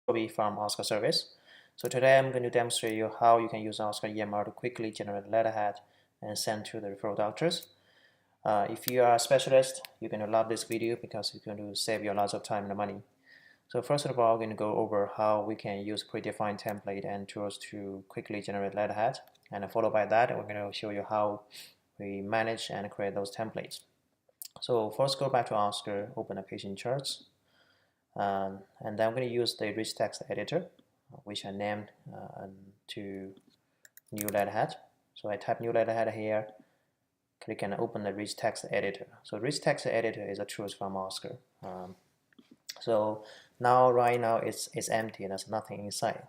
from Oscar Service. So today I'm going to demonstrate you how you can use Oscar EMR to quickly generate letterhead and send to the referral doctors. If you are a specialist, you're going to love this video because it's going to save you lots of time and money. So first of all, I'm going to go over how we can use predefined template and tools to quickly generate letterhead. And followed by that, we're going to show you how we manage and create those templates. So first go back to Oscar, open a patient charts. And then I'm going to use the rich text editor, which I named to new letterhead. So I type new letterhead here, click and open the rich text editor. So rich text editor is a tool from Oscar. So now right now it's empty and there's nothing inside.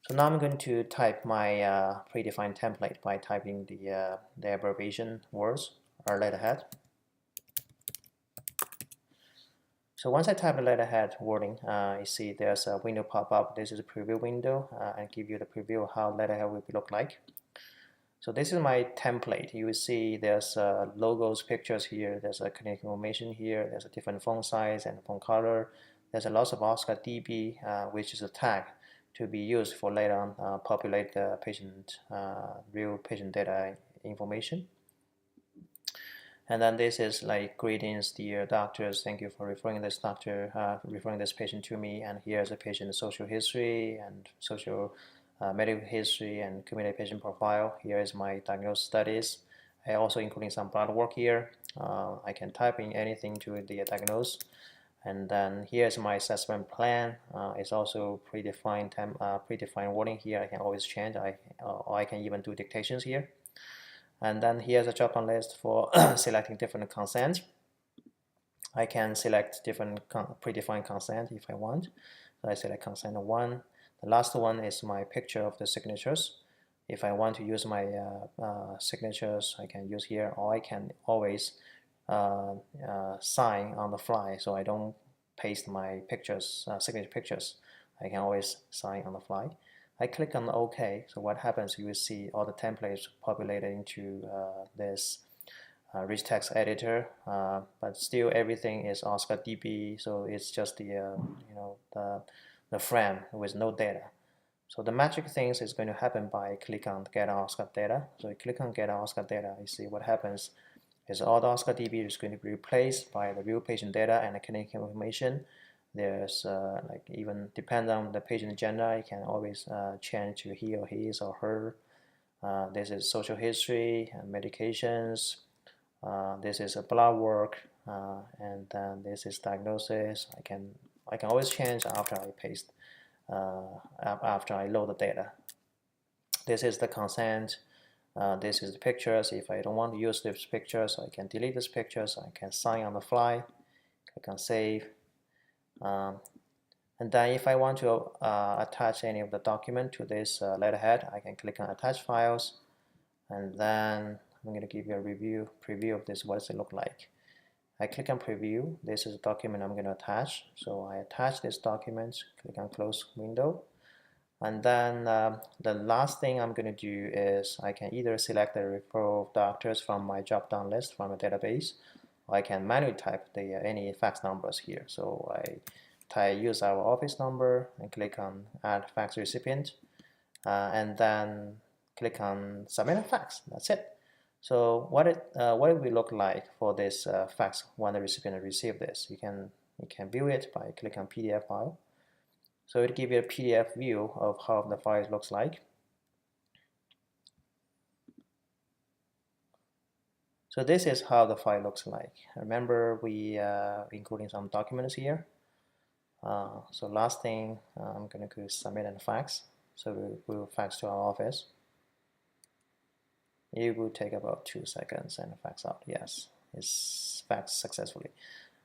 So now I'm going to type my predefined template by typing the abbreviation words or letterhead. So once I type the letterhead wording, you see there's a window pop up. This is a preview window and give you the preview of how letterhead will look like. So this is my template. You will see there's logos, pictures here. There's a clinic information here. There's a different font size and font color. There's a lot of Oscar DB, which is a tag to be used for later on populate the patient real patient data information. And then this is like, greetings dear doctors, thank you for referring this patient to me, and here's the patient's social history and social medical history and community patient profile. Here is my diagnosis studies. I also including some blood work here. I can type in anything to the diagnose. And then here's my assessment plan. It's also predefined wording here. I can always change. Or I can even do dictations here. And then here's a drop-down list for selecting different consent. I can select different predefined consent if I want. So I select consent 1. The last one is my picture of the signatures. If I want to use my signatures, I can use here, or I can always sign on the fly, so I don't paste my pictures, signature pictures. I can always sign on the fly. I click on OK. So what happens? You will see all the templates populated into this rich text editor, but still everything is Oscar DB. So it's just the frame with no data. So the magic things is going to happen by click on Get Oscar Data. So you click on Get Oscar Data. You see what happens is all the Oscar DB is going to be replaced by the real patient data and the clinic information. There's like, even depend on the patient gender, you can always change to he or his or her. This is social history and medications. This is a blood work, and then this is diagnosis. I can always change after I paste, after I load the data. This is the consent. This is the pictures. If I don't want to use these pictures, I can delete these pictures. I can sign on the fly. Click on save. And then if I want to attach any of the document to this letterhead, I can click on attach files, and then I'm going to give you a preview of this. What does it look like? I click on preview. This is a document I'm going to attach. So I attach this document, click on close window. And then the last thing I'm going to do is I can either select the referral doctors from my drop-down list from a database, or I can manually type any fax numbers here. So I use our office number and click on add fax recipient, and then click on submit a fax. That's it. So what it will look like for this fax when the recipient receives this. You can view it by clicking on PDF file. So it gives you a PDF view of how the file looks like. So this is how the file looks like. Remember, we including some documents here. So last thing, I'm going to submit and fax. So we will fax to our office. It will take about 2 seconds and fax out. Yes, it's faxed successfully.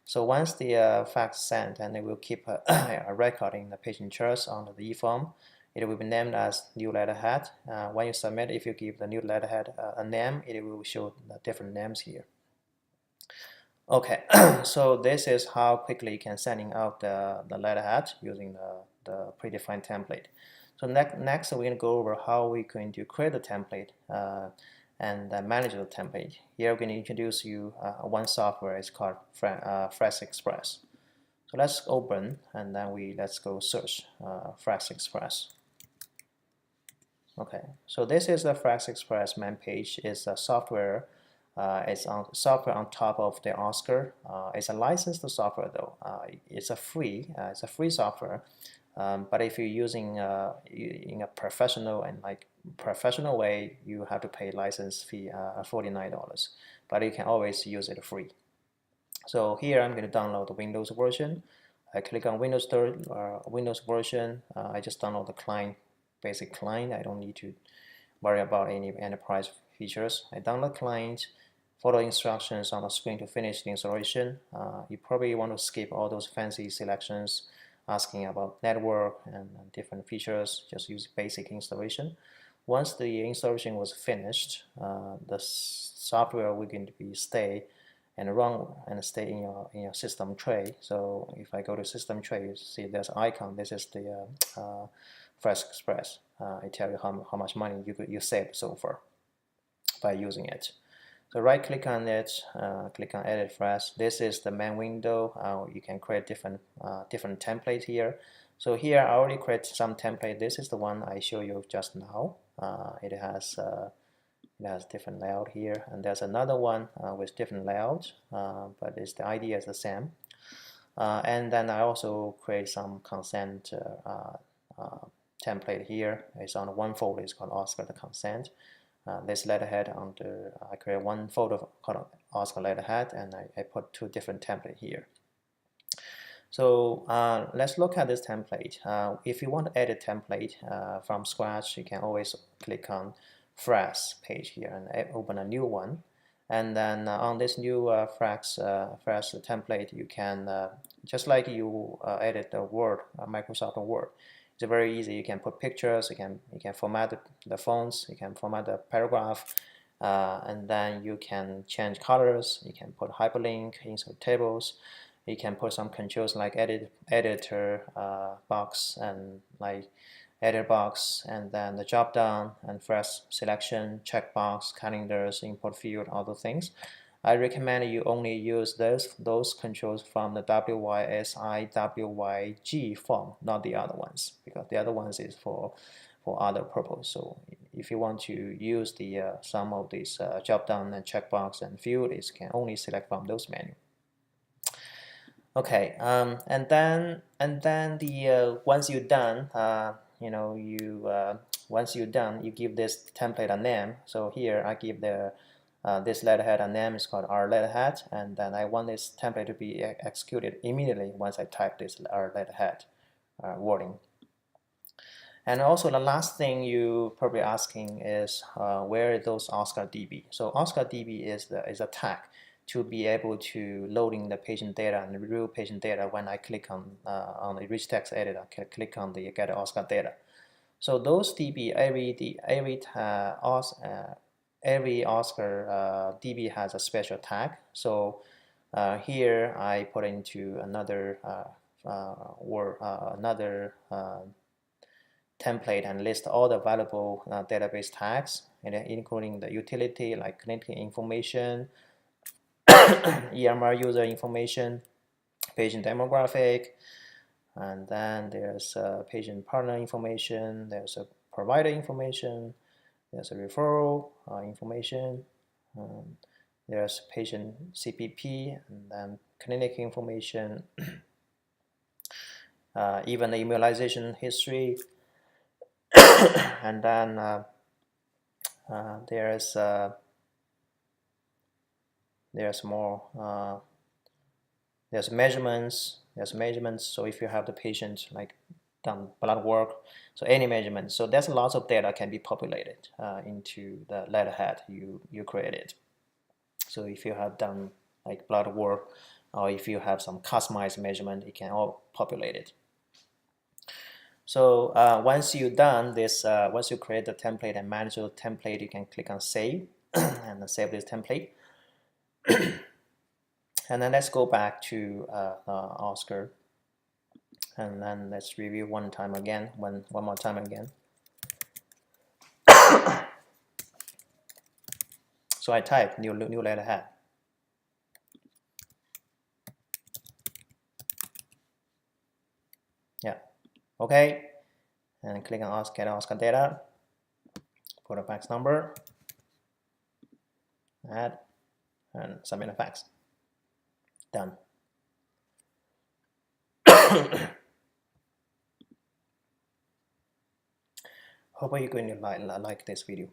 So once the fax sent, and it will keep a record in the patient charts on the e-form. It will be named as new letterhead. When you submit, if you give the new letterhead a name, it will show the different names here. Okay, so this is how quickly you can sending out the letterhead using the predefined template. So next we're going to go over how we're going to create the template and manage the template. Here we're going to introduce you one software. It's called Fresh Express. So let's open, and then let's go search Flex Express. Okay, so this is the Flex Express main page. It's a software. It's on software on top of the Oscar. It's a licensed software though. It's a free software. But if you're using in a professional and professional way, you have to pay license fee $49. But you can always use it free. So here I'm going to download the Windows version. I click on Windows version. I just download the client, basic client. I don't need to worry about any enterprise features. I download client, follow instructions on the screen to finish the installation. You probably want to skip all those fancy selections asking about network and different features. Just use basic installation. Once the installation was finished, the software will going to be stay and run and stay in your system tray. So if I go to system tray, you see there's an icon. This is the Flex Express. I tell you how much money you saved so far by using it. So right click on it, click on Edit Flex. This is the main window. You can create different template here. So here I already create some template. This is the one I show you just now. It has different layout here, and there's another one with different layout, but the idea is the same. And then I also create some consent template here. It's on one folder. It's called Oscar the consent. This letterhead I create one folder called Oscar letterhead, and I put two different templates here. So let's look at this template. If you want to edit template from scratch, you can always click on Flex page here and open a new one. And then on this new Flex template, you can, just like you edit the Word, Microsoft Word, it's very easy. You can put pictures, you can format the fonts, you can format the paragraph, and then you can change colors, you can put hyperlink, insert tables, you can put some controls like editor box and like edit box, and then the drop down and Flex selection, checkbox, calendars, import field, all those things. I recommend you only use those controls from the WYSI, WYG form, not the other ones, because the other ones is for other purpose. So if you want to use the some of these drop down and checkbox and field, you can only select from those menu. Okay, and then the once you're done, once you're done, you give this template a name. So here I give this letterhead a name. It's called our letterhead, and then I want this template to be executed immediately once I type this our letterhead wording. And also the last thing you probably asking is where is those Oscar DB? So Oscar DB is a tag to be able to loading the patient data and the real patient data when I click on the rich text editor, click on the get Oscar data. So those DB, every Oscar DB has a special tag. So here I put into another template and list all the valuable database tags, including the utility like clinical information, EMR user information, patient demographic, and then there's patient partner information, there's a provider information, there's a referral information, there's patient CPP, and then clinic information, even the immunization history, and then there's more. There's measurements. So if you have the patient like done blood work, so any measurement. So there's lots of data can be populated into the letterhead you created. So if you have done like blood work, or if you have some customized measurement, it can all populate it. So once you've done this, once you create the template and manage the template, you can click on Save and save this template. And then let's go back to Oscar, and then let's review one more time again. So I type new letterhead. Okay, and click on get Oscar data, put a fax number, add, and submit a fax. Done. Hope you're going to like this video.